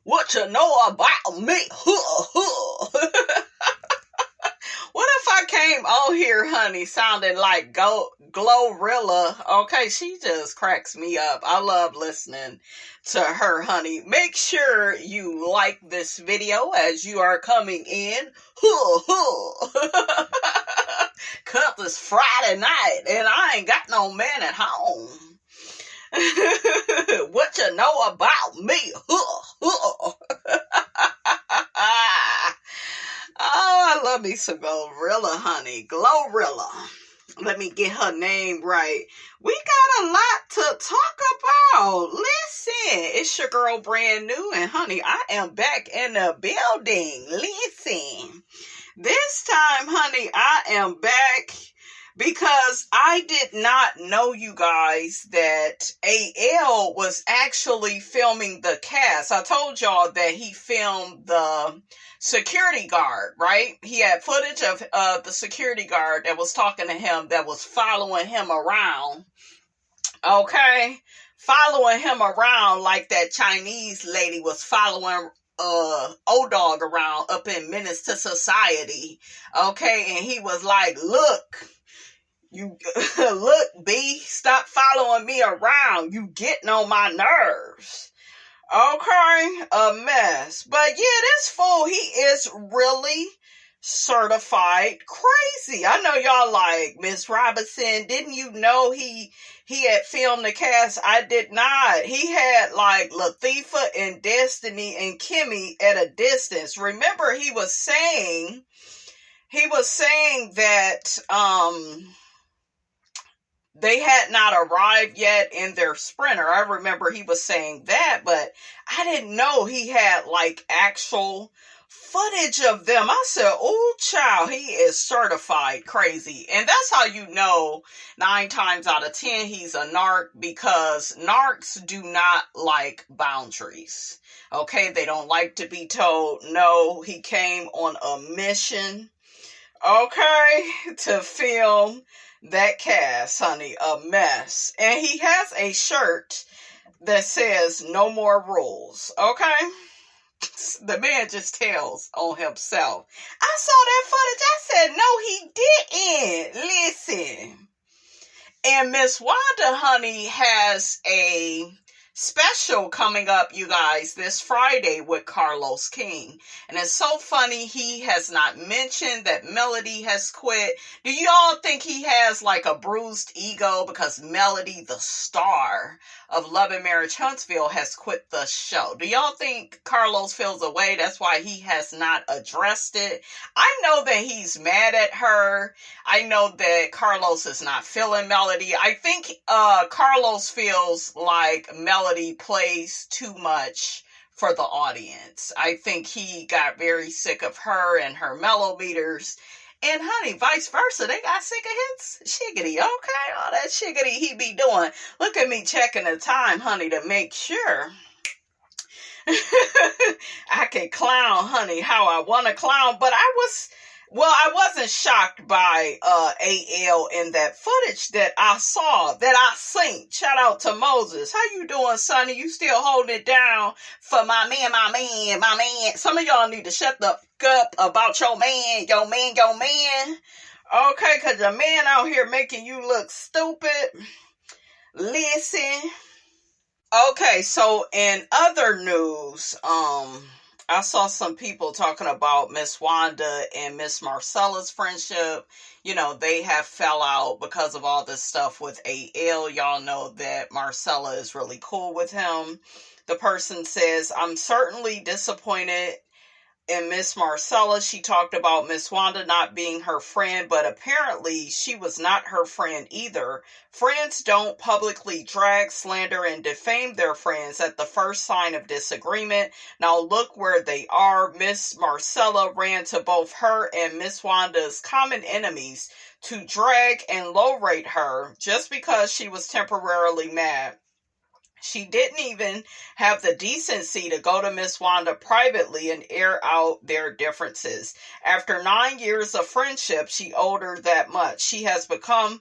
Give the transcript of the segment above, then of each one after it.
What you know about me? What if I came on here, honey, sounding like Glorilla? Okay, she just cracks me up. I love listening to her, honey. Make sure you like this video as you are coming in. Cause it's Friday night and I ain't got no man at home. What you know about me? Oh, I love me some Glorilla, honey. Glorilla. Let me get her name right. We got a lot to talk about. Listen, it's your girl Brand New, and honey, I am back in the building. Listen, this time, honey, I am back because I did not know, you guys, that AL was actually filming the cast. I told y'all that he filmed the security guard, right? He had footage of the security guard that was talking to him, that was following him around. Okay? Following him around like that Chinese lady was following O-Dog around up in Menace to Society. Okay? And he was like, look, B, stop following me around. You getting on my nerves. Okay, a mess. But yeah, this fool, he is really certified crazy. I know y'all like, Miss Robinson, didn't you know he had filmed the cast? I did not. He had like Latifah and Destiny and Kimmy at a distance. Remember, he was saying that they had not arrived yet in their Sprinter. I remember he was saying that, but I didn't know he had like actual footage of them. I said, oh child, he is certified crazy. And that's how you know 9 times out of 10 he's a narc, because narcs do not like boundaries. Okay, they don't like to be told no. He came on a mission, okay, to film that cast, honey, a mess. And he has a shirt that says no more rules, okay? The man just tells on himself. I saw that footage. I said, no, he didn't. Listen. And Miss Wanda, honey, has a special coming up, you guys, this Friday with Carlos King. And it's so funny, he has not mentioned that Melody has quit. Do y'all think he has like a bruised ego because Melody, the star of Love and Marriage Huntsville, has quit the show? Do y'all think Carlos feels away? That's why he has not addressed it. I know that he's mad at her. I know that Carlos is not feeling Melody. I think Carlos feels like Melody plays too much for the audience. I think he got very sick of her and her mellow meters. And honey, vice versa, they got sick of his shiggity, okay? All that shiggity he be doing. Look at me checking the time, honey, to make sure I can clown, honey, how I want to clown. But I wasn't shocked by AL in that footage that I saw, that I seen. Shout out to Moses. How you doing, Sonny? You still holding it down for my man. Some of y'all need to shut the up about your man. Okay, because your man out here making you look stupid. Listen. Okay, so in other news, I saw some people talking about Miss Wanda and Miss Marcella's friendship. You know, they have fell out because of all this stuff with AL. Y'all know that Marcella is really cool with him. The person says, I'm certainly disappointed in Miss Marcella. She talked about Miss Wanda not being her friend, but apparently she was not her friend either. Friends don't publicly drag, slander, and defame their friends at the first sign of disagreement. Now look where they are. Miss Marcella ran to both her and Miss Wanda's common enemies to drag and low-rate her just because she was temporarily mad. She didn't even have the decency to go to Miss Wanda privately and air out their differences. After 9 years of friendship, she owed her that much. She has become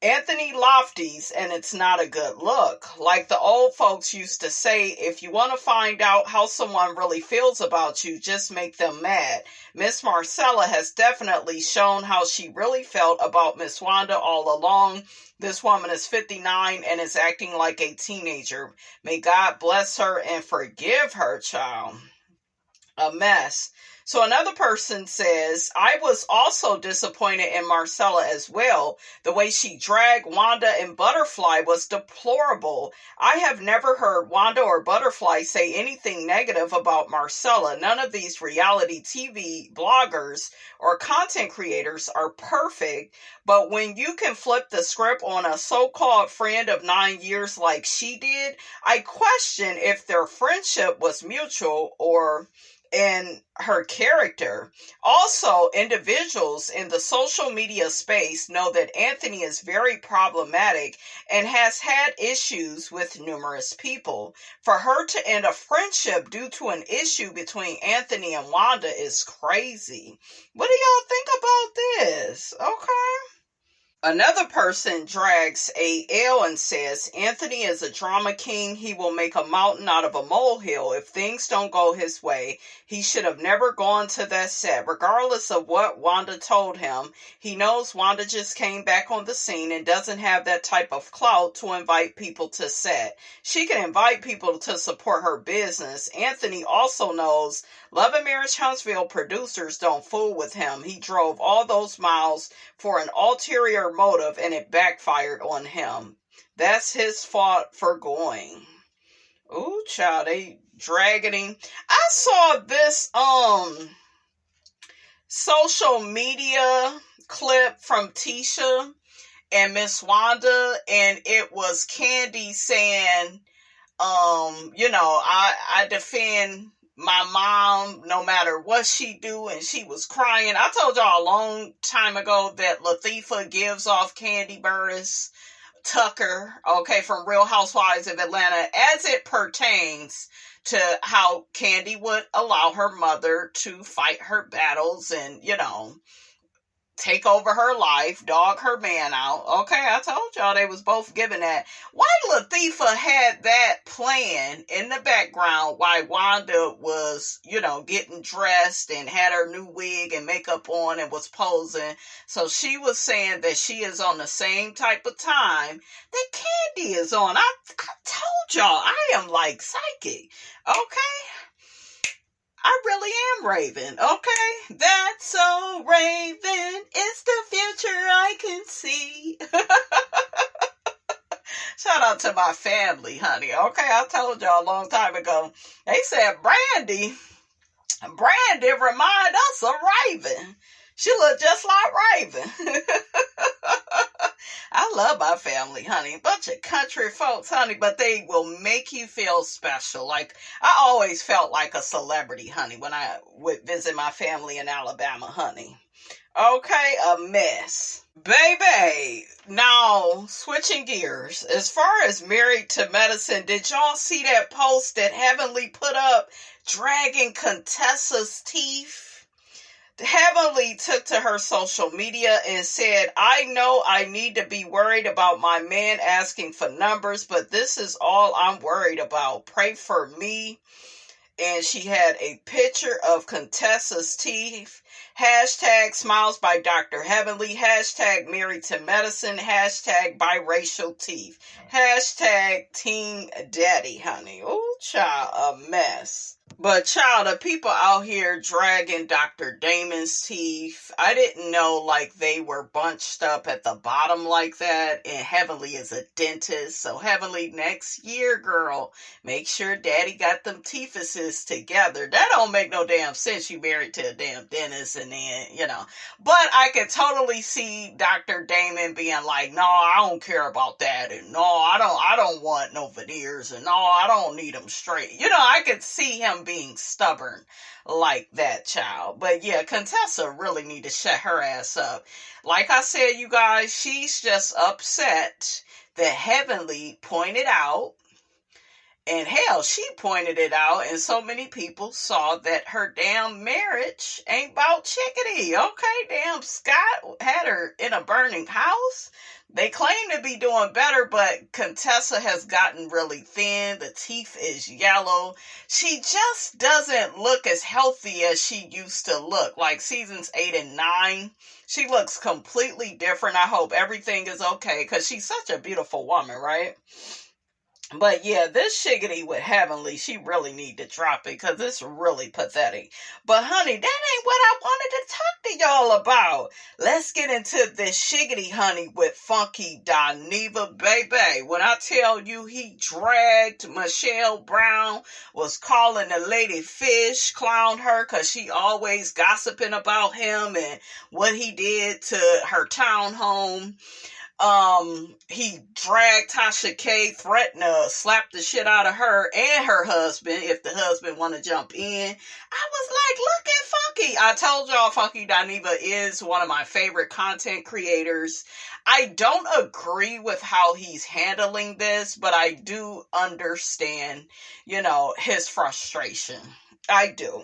Anthony Lofties, and it's not a good look. Like the old folks used to say, if you want to find out how someone really feels about you, just make them mad. Miss Marcella has definitely shown how she really felt about Miss Wanda all along. This woman is 59 and is acting like a teenager. May God bless her and forgive her, child. A mess. So another person says, I was also disappointed in Marcella as well. The way she dragged Wanda and Butterfly was deplorable. I have never heard Wanda or Butterfly say anything negative about Marcella. None of these reality TV bloggers or content creators are perfect, but when you can flip the script on a so-called friend of 9 years like she did, I question if their friendship was mutual or in her character. Also, individuals in the social media space know that Anthony is very problematic and has had issues with numerous people. For her to end a friendship due to an issue between Anthony and Wanda is crazy. What do y'all think about this? Okay. Another person drags a L and says, Anthony is a drama king. He will make a mountain out of a molehill. If things don't go his way, he should have never gone to that set. Regardless of what Wanda told him, he knows Wanda just came back on the scene and doesn't have that type of clout to invite people to set. She can invite people to support her business. Anthony also knows Love and Marriage Huntsville producers don't fool with him. He drove all those miles for an ulterior motive and it backfired on him. That's his fault for going. Ooh, child, they dragging him. I saw this social media clip from TISHA and Miss Wanda, and it was Candy saying, I defend my mom no matter what she do, and she was crying. I told y'all a long time ago that Latifah gives off Candy Burris Tucker, okay, from Real Housewives of Atlanta, as it pertains to how Candy would allow her mother to fight her battles and, take over her life, dog her man out. Okay, I told y'all they was both giving that. Why Latifah had that plan in the background while Wanda was, getting dressed and had her new wig and makeup on and was posing. So she was saying that she is on the same type of time that Candy is on. I told y'all I am like psychic. Okay? I really am Raven, okay? That's so Raven. It's the future I can see. Shout out to my family, honey. Okay, I told y'all a long time ago. They said Brandy remind us of Raven. She looked just like Raven. I love my family, honey. Bunch of country folks, honey, but they will make you feel special. Like, I always felt like a celebrity, honey, when I would visit my family in Alabama, honey. Okay, a mess. Baby, now, switching gears. As far as Married to Medicine, did y'all see that post that Heavenly put up dragging Contessa's teeth? Heavenly took to her social media and said, I know I need to be worried about my man asking for numbers, but this is all I'm worried about. Pray for me. And she had a picture of Contessa's teeth. Hashtag smiles by Dr. Heavenly. Hashtag married to medicine. Hashtag biracial teeth. Hashtag teen daddy, honey. Ooh, child, a mess. But child, the people out here dragging Dr. Damon's teeth, I didn't know like they were bunched up at the bottom like that. And Heavenly is a dentist. So Heavenly, next year, girl, make sure daddy got them teethuses together. That don't make no damn sense. You married to a damn dentist and then, But I could totally see Dr. Damon being like, no, I don't care about that. And no, I don't want no veneers. And no, I don't need them straight. I could see him being stubborn like that, child. But yeah, Contessa really need to shut her ass up. Like I said, you guys, she's just upset that Heavenly pointed out And hell, she pointed it out, and so many people saw that her damn marriage ain't about chickadee. Okay, damn, Scott had her in a burning house. They claim to be doing better, but Contessa has gotten really thin. The teeth is yellow. She just doesn't look as healthy as she used to look. Like seasons 8 and 9, she looks completely different. I hope everything is okay, because she's such a beautiful woman, right? But yeah, this shiggity with Heavenly, she really need to drop it, because it's really pathetic. But honey, that ain't what I wanted to talk to y'all about. Let's get into this shiggity, honey, with Funky Dineva, baby. When I tell you he dragged Michelle Brown, was calling the lady fish, clowned her because she always gossiping about him and what he did to her townhome. He dragged Tasha K, threatened to slap the shit out of her and her husband if the husband want to jump in. I was like, look at Funky. I told y'all Funky Dineva is one of my favorite content creators. I don't agree with how he's handling this, but I do understand, his frustration. I do.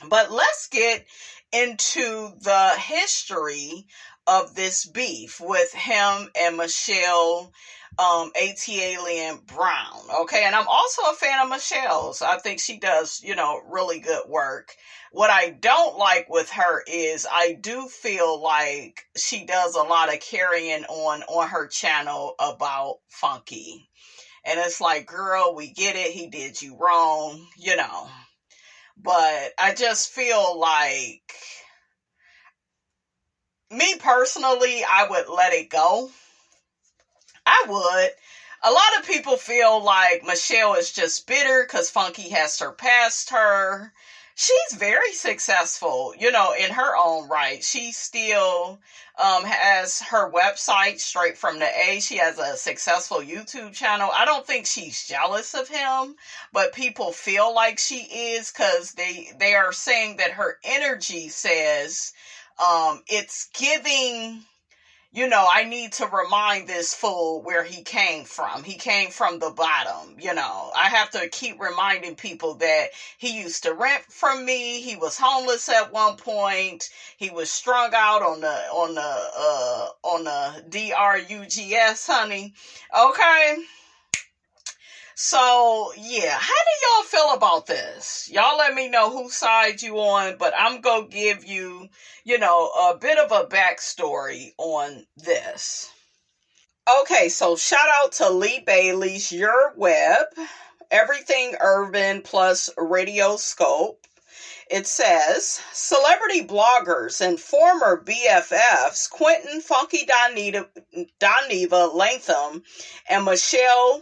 But let's get into the history of this beef with him and Michelle Alien Brown. Okay, and I'm also a fan of Michelle's. I think she does, really good work. What I don't like with her is I do feel like she does a lot of carrying on her channel about Funky. And it's like, girl, we get it. He did you wrong, But I just feel like, me personally, I would let it go. I would. A lot of people feel like Michelle is just bitter because Funky has surpassed her. She's very successful, in her own right. She still has her website straight from the A. She has a successful YouTube channel. I don't think she's jealous of him, but people feel like she is because they are saying that her energy says it's giving, I need to remind this fool where he came from. He came from the bottom, I have to keep reminding people that he used to rent from me. He was homeless at one point. He was strung out on the drugs, honey. Okay. So, yeah, how do y'all feel about this? Y'all let me know whose side you on, but I'm going to give you, a bit of a backstory on this. Okay, so shout out to Lee Bailey's Your Web, Everything Urban plus Radio Scope. It says, celebrity bloggers and former BFFs Quentin Funky Dineva Latham and Michelle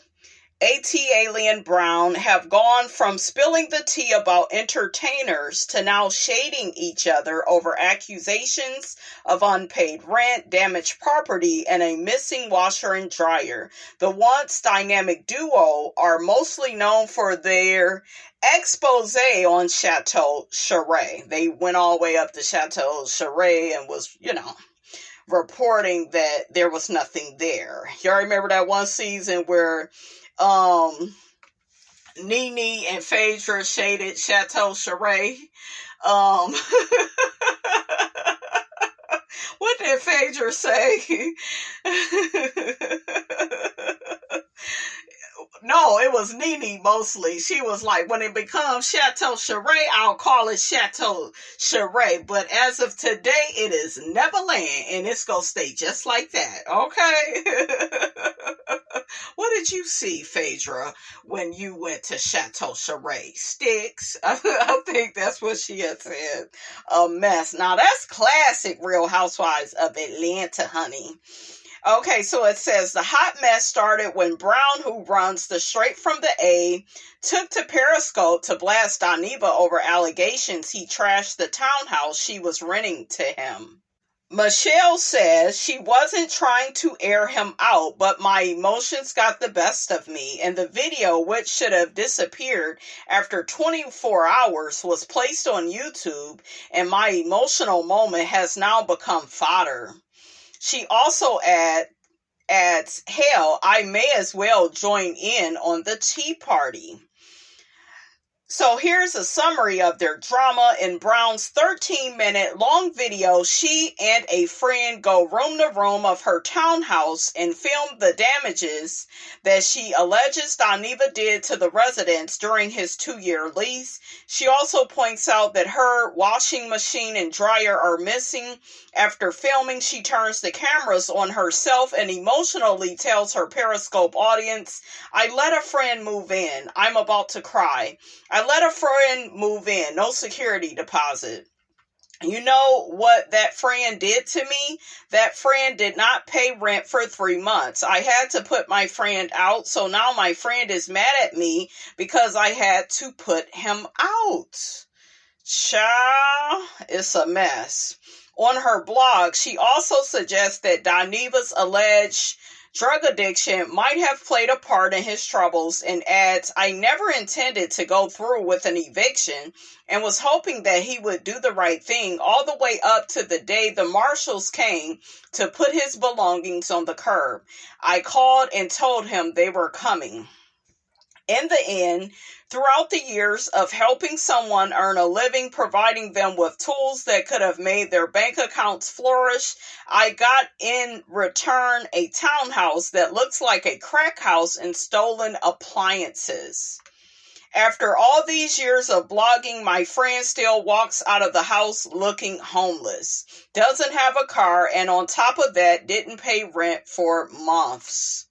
Alien Brown have gone from spilling the tea about entertainers to now shading each other over accusations of unpaid rent, damaged property, and a missing washer and dryer. The once dynamic duo are mostly known for their expose on Chateau Charest. They went all the way up to Chateau Charest and was, reporting that there was nothing there. Y'all remember that one season where Nene and Phaedra shaded Chateau Charest? What did Phaedra say? No, it was Nene mostly. She was like, when it becomes Chateau Charest, I'll call it Chateau Charest. But as of today, it is Neverland, and it's going to stay just like that. Okay? What did you see, Phaedra, when you went to Chateau Charest? Sticks? I think that's what she had said. A mess. Now, that's classic Real Housewives of Atlanta, honey. Okay, so it says the hot mess started when Brown, who runs the Straight from the A, took to Periscope to blast Dineva over allegations he trashed the townhouse she was renting to him. Michelle says she wasn't trying to air him out, but my emotions got the best of me, and the video, which should have disappeared after 24 hours, was placed on YouTube, and my emotional moment has now become fodder. She also adds, hell, I may as well join in on the tea party. So here's a summary of their drama. In Brown's 13-minute long video, she and a friend go room to room of her townhouse and film the damages that she alleges Dineva did to the residents during his 2-year lease. She also points out that her washing machine and dryer are missing. After filming, she turns the cameras on herself and emotionally tells her Periscope audience, I let a friend move in. I'm about to cry. I let a friend move in. No security deposit. You know what that friend did to me? That friend did not pay rent for 3 months. I had to put my friend out, so now my friend is mad at me because I had to put him out. Child, it's a mess. On her blog, she also suggests that Dineva's alleged drug addiction might have played a part in his troubles and adds, I never intended to go through with an eviction and was hoping that he would do the right thing all the way up to the day the marshals came to put his belongings on the curb. I called and told him they were coming. In the end, throughout the years of helping someone earn a living, providing them with tools that could have made their bank accounts flourish, I got in return a townhouse that looks like a crack house and stolen appliances. After all these years of blogging, my friend still walks out of the house looking homeless, doesn't have a car, and on top of that, didn't pay rent for months.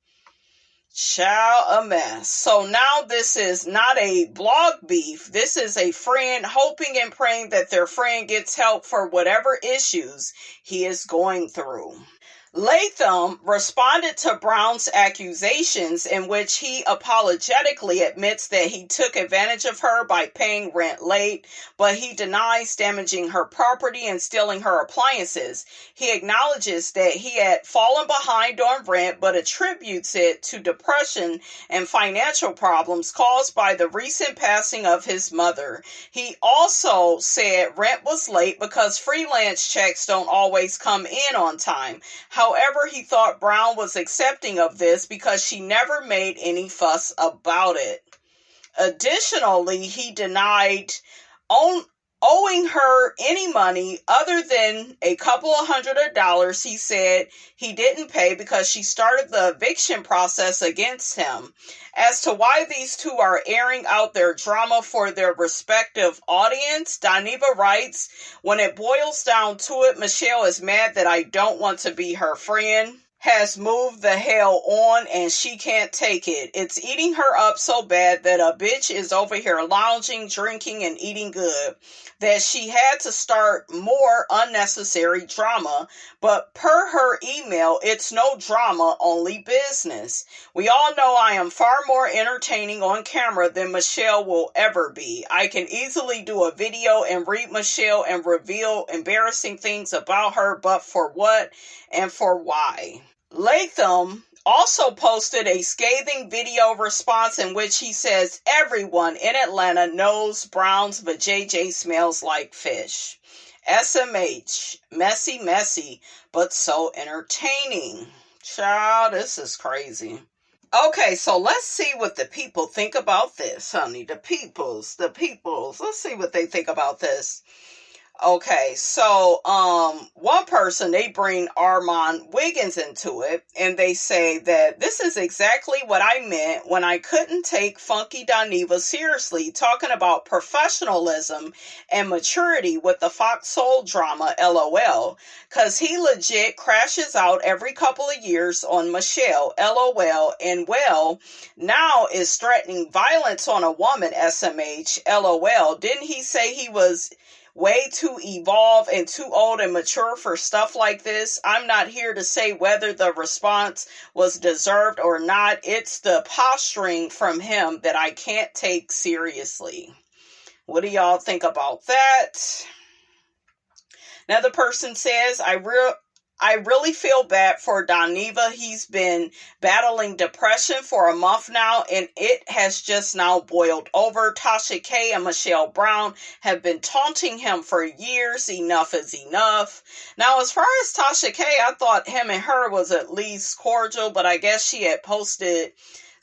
Child, a mess. So now this is not a blog beef. This is a friend hoping and praying that their friend gets help for whatever issues he is going through. Lamh responded to Brown's accusations, in which he apologetically admits that he took advantage of her by paying rent late, but he denies damaging her property and stealing her appliances. He acknowledges that he had fallen behind on rent, but attributes it to depression and financial problems caused by the recent passing of his mother. He also said rent was late because freelance checks don't always come in on time. However, he thought Brown was accepting of this because she never made any fuss about it. Additionally, he denied owing her any money other than a couple of $100. He said he didn't pay because she started the eviction process against him. As to why these two are airing out their drama for their respective audience, Dineva writes, when it boils down to it, Michelle is mad that I don't want to be her friend. Has moved the hell on and she can't take it. It's eating her up so bad that a bitch is over here lounging, drinking, and eating good that she had to start more unnecessary drama. But per her email, it's no drama, only business. We all know I am far more entertaining on camera than Michelle will ever be. I can easily do a video and read Michelle and reveal embarrassing things about her, but for what and for why? Lamh also posted a scathing video response in which he says everyone in Atlanta knows Brown's vajayjay smells like fish. SMH, messy, but so entertaining. Child, this is crazy. Okay, so let's see what the people think about this, honey. The peoples. Let's see what they think about this. Okay, so one person, they bring Armand Wiggins into it, and they say that this is exactly what I meant when I couldn't take Funky Dineva seriously, talking about professionalism and maturity with the Fox Soul drama, LOL, because he legit crashes out every couple of years on Michelle, LOL, and well, now is threatening violence on a woman, SMH, LOL. Didn't he say he was way too evolved and too old and mature for stuff like this? I'm not here to say whether the response was deserved or not. It's the posturing from him that I can't take seriously. What do y'all think about that? Another person says, I I really feel bad for Dineva. He's been battling depression for a month now, and it has just now boiled over. Tasha K and Michelle Brown have been taunting him for years. Enough is enough. Now, as far as Tasha K, I thought him and her was at least cordial, but I guess she had posted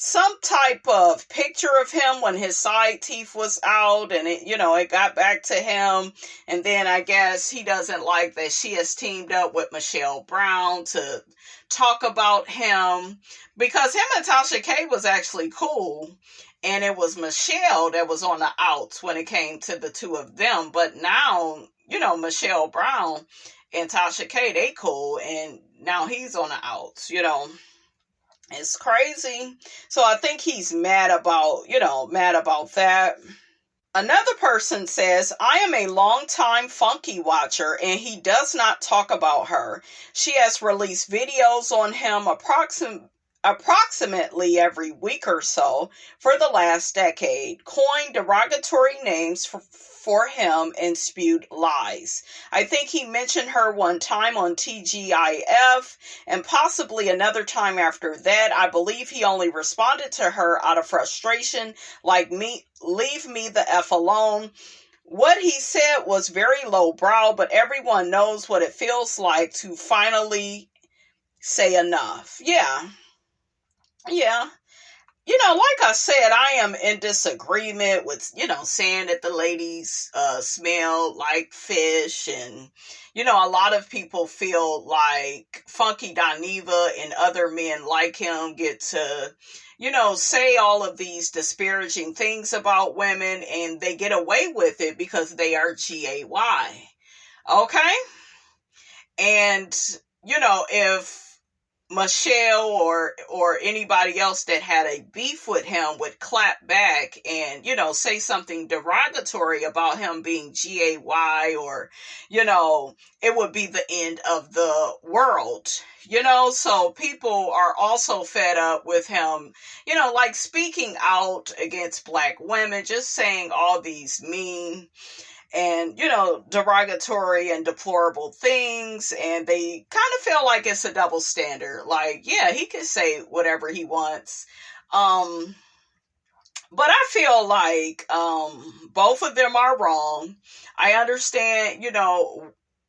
some type of picture of him when his side teeth was out, and it got back to him. And then I guess he doesn't like that she has teamed up with Michelle Brown to talk about him, because him and Tasha K was actually cool, and it was Michelle that was on the outs when it came to the two of them. But now, Michelle Brown and Tasha K, they cool, and now he's on the outs. It's crazy. So I think he's mad about that. Another person says, I am a longtime Funky watcher, and he does not talk about her. She has released videos on him approximately every week or so for the last decade, coined derogatory names for him and spewed lies. I think he mentioned her one time on TGIF and possibly another time after that. I believe he only responded to her out of frustration, like, leave me the F alone. What he said was very lowbrow, but everyone knows what it feels like to finally say enough. Yeah. Like I said, I am in disagreement with, saying that the ladies smell like fish. And, a lot of people feel like Funky Dineva and other men like him get to, say all of these disparaging things about women, and they get away with it because they are gay. Okay? And, if Michelle or anybody else that had a beef with him would clap back and, say something derogatory about him being gay, or, it would be the end of the world, so people are also fed up with him, like speaking out against black women, just saying all these mean and, derogatory and deplorable things. And they kind of feel like it's a double standard. Like, yeah, he can say whatever he wants. But I feel like both of them are wrong. I understand,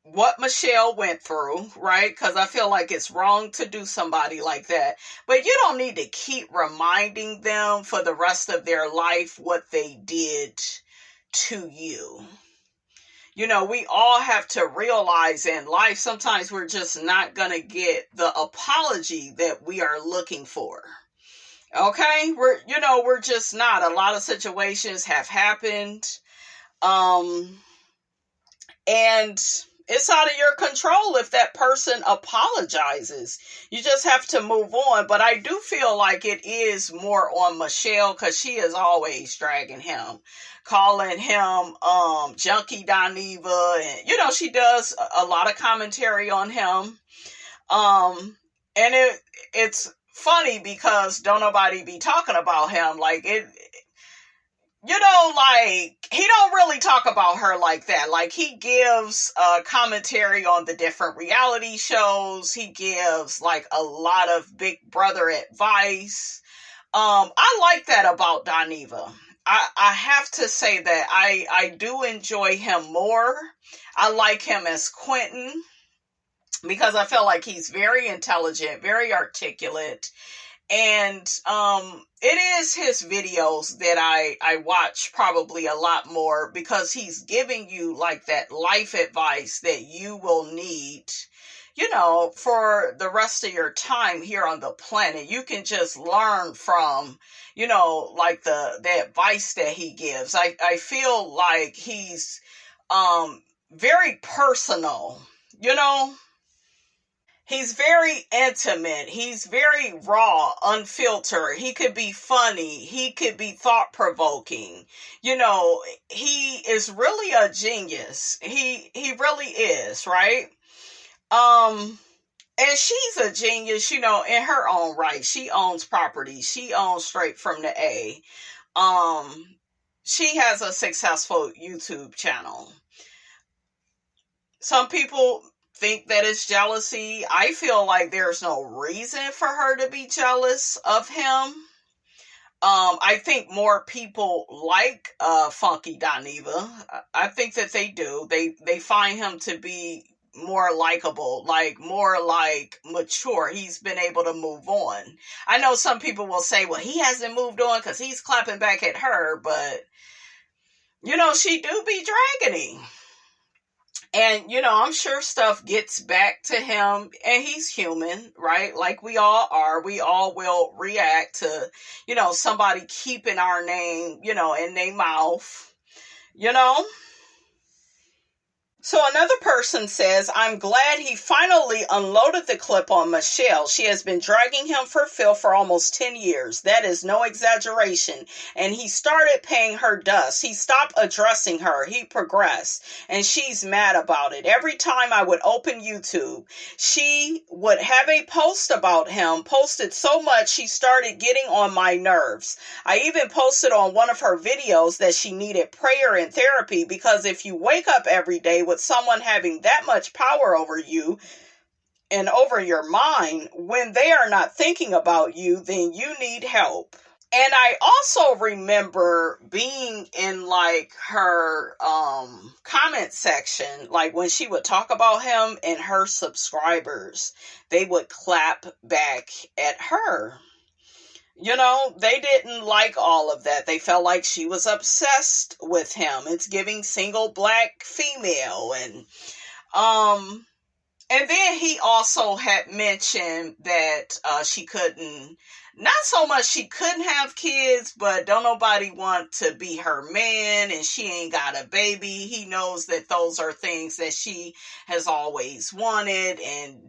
what Michelle went through, right? Because I feel like it's wrong to do somebody like that. But you don't need to keep reminding them for the rest of their life what they did to you. We all have to realize in life, sometimes we're just not going to get the apology that we are looking for. Okay? We're just not. A lot of situations have happened. And it's out of your control if that person apologizes. You just have to move on. But I do feel like it is more on Michelle, because she is always dragging him, calling him Junkie Dineva. And, she does a lot of commentary on him. And it's funny because don't nobody be talking about him. Like, he don't really talk about her like that. Like, he gives commentary on the different reality shows. He gives, like, a lot of Big Brother advice. I like that about Dineva. I have to say that I do enjoy him more. I like him as Quentin because I feel like he's very intelligent, very articulate. And it is his videos that I watch probably a lot more, because he's giving you like that life advice that you will need, for the rest of your time here on the planet. You can just learn from, like the advice that he gives. I feel like he's very personal, He's very intimate. He's very raw, unfiltered. He could be funny. He could be thought-provoking. He is really a genius. He really is, right? And she's a genius, in her own right. She owns property. She owns straight from the A. She has a successful YouTube channel. Some people think that it's jealousy. I feel like there's no reason for her to be jealous of him. I think more people like Funky Dineva. I think that they do. They find him to be more likable, like more like mature. He's been able to move on. I know some people will say, well, he hasn't moved on because he's clapping back at her, but she do be dragging him. And, I'm sure stuff gets back to him, and he's human, right? Like we all are. We all will react to, somebody keeping our name, in their mouth, So another person says, I'm glad he finally unloaded the clip on Michelle. She has been dragging him for filth for almost 10 years. That is no exaggeration. And he started paying her dust. He stopped addressing her. He progressed. And she's mad about it. Every time I would open YouTube, she would have a post about him, posted so much she started getting on my nerves. I even posted on one of her videos that she needed prayer and therapy, because if you wake up every day with someone having that much power over you and over your mind, when they are not thinking about you, then you need help. And I also remember being in like her comment section, like when she would talk about him, and her subscribers, they would clap back at her. They didn't like all of that. They felt like she was obsessed with him. It's giving single black female. And then he also had mentioned that she couldn't, not so much she couldn't have kids, but don't nobody want to be her man, and she ain't got a baby. He knows that those are things that she has always wanted, and,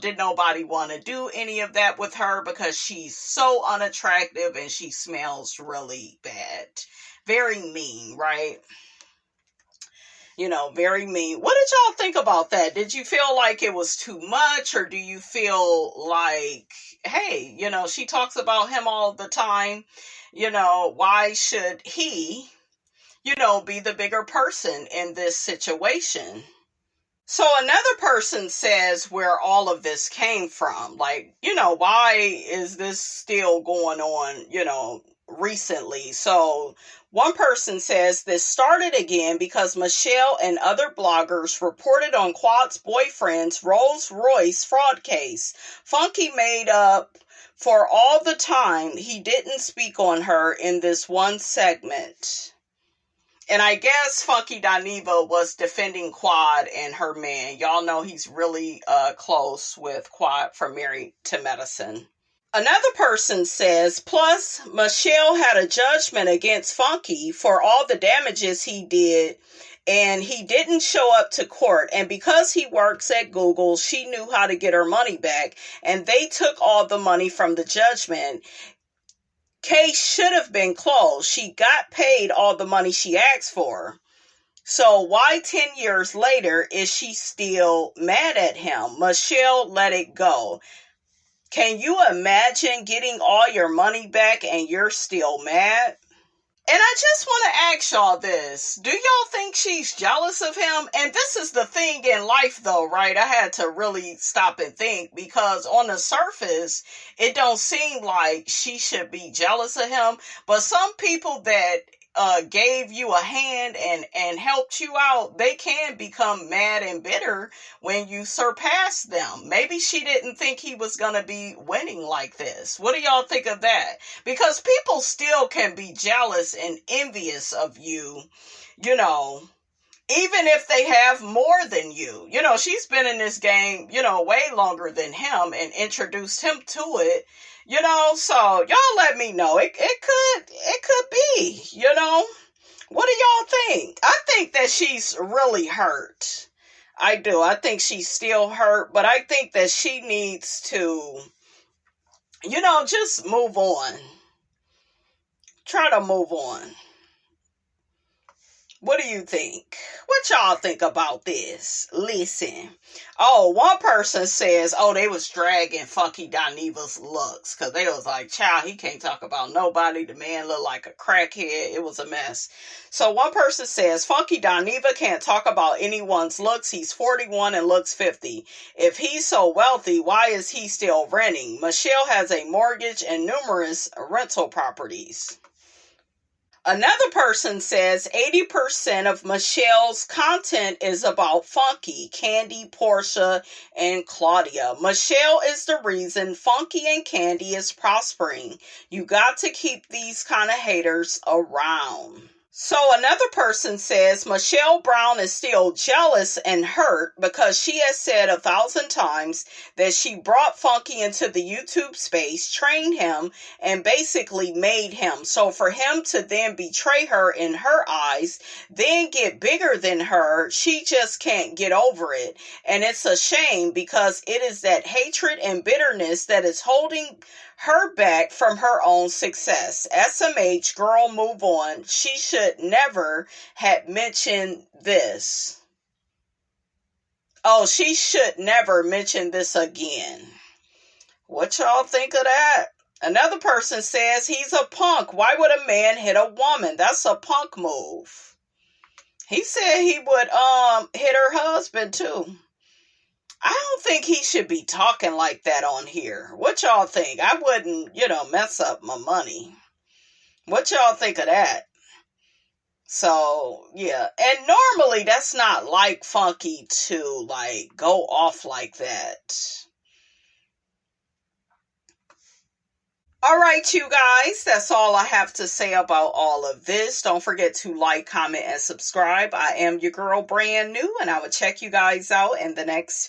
did nobody want to do any of that with her because she's so unattractive and she smells really bad. Very mean, right? Very mean. What did y'all think about that? Did you feel like it was too much, or do you feel like, hey, she talks about him all the time. Why should he, be the bigger person in this situation? So another person says where all of this came from. Like, why is this still going on, recently? So one person says this started again because Michelle and other bloggers reported on Quad's boyfriend's Rolls-Royce fraud case. Funky made up for all the time he didn't speak on her in this one segment. And I guess Funky Dineva was defending Quad and her man. Y'all know he's really close with Quad from Married to Medicine. Another person says, plus, Michelle had a judgment against Funky for all the damages he did, and he didn't show up to court. And because he works at Google, she knew how to get her money back, and they took all the money from the judgment. Case should have been closed. She got paid all the money she asked for. So why 10 years later is she still mad at him? Michelle let it go. Can you imagine getting all your money back and you're still mad? And I just want to ask y'all this. Do y'all think she's jealous of him? And this is the thing in life though, right? I had to really stop and think, because on the surface, it don't seem like she should be jealous of him. But some people that gave you a hand and helped you out, they can become mad and bitter when you surpass them. Maybe she didn't think he was going to be winning like this. What do y'all think of that? Because people still can be jealous and envious of you, even if they have more than you. She's been in this game, way longer than him and introduced him to it. So y'all let me know. It could be, What do y'all think? I think that she's really hurt. I do. I think she's still hurt, but I think that she needs to, just move on. Try to move on. What do you think? What y'all think about this? Listen. Oh, one person says, oh, they was dragging Funky Dineva's looks. Because they was like, child, he can't talk about nobody. The man looked like a crackhead. It was a mess. So one person says, Funky Dineva can't talk about anyone's looks. He's 41 and looks 50. If he's so wealthy, why is he still renting? Michelle has a mortgage and numerous rental properties. Another person says 80% of Michelle's content is about Funky, Candy, Portia, and Claudia. Michelle is the reason Funky and Candy is prospering. You got to keep these kind of haters around. So another person says Michelle Brown is still jealous and hurt because she has said 1,000 times that she brought Funky into the YouTube space, trained him, and basically made him. So for him to then betray her in her eyes, then get bigger than her, she just can't get over it. And it's a shame because it is that hatred and bitterness that is holding her back from her own success. SMH, girl, move on. She should never have mentioned this. Oh, she should never mention this again. What y'all think of that? Another person says he's a punk. Why would a man hit a woman? That's a punk move. He said he would hit her husband too. I don't think he should be talking like that on here. What y'all think? I wouldn't, mess up my money. What y'all think of that? So, yeah. And normally that's not like Funky to, go off like that. All right, you guys, that's all I have to say about all of this. Don't forget to like, comment, and subscribe. I am your girl, brand new, and I will check you guys out in the next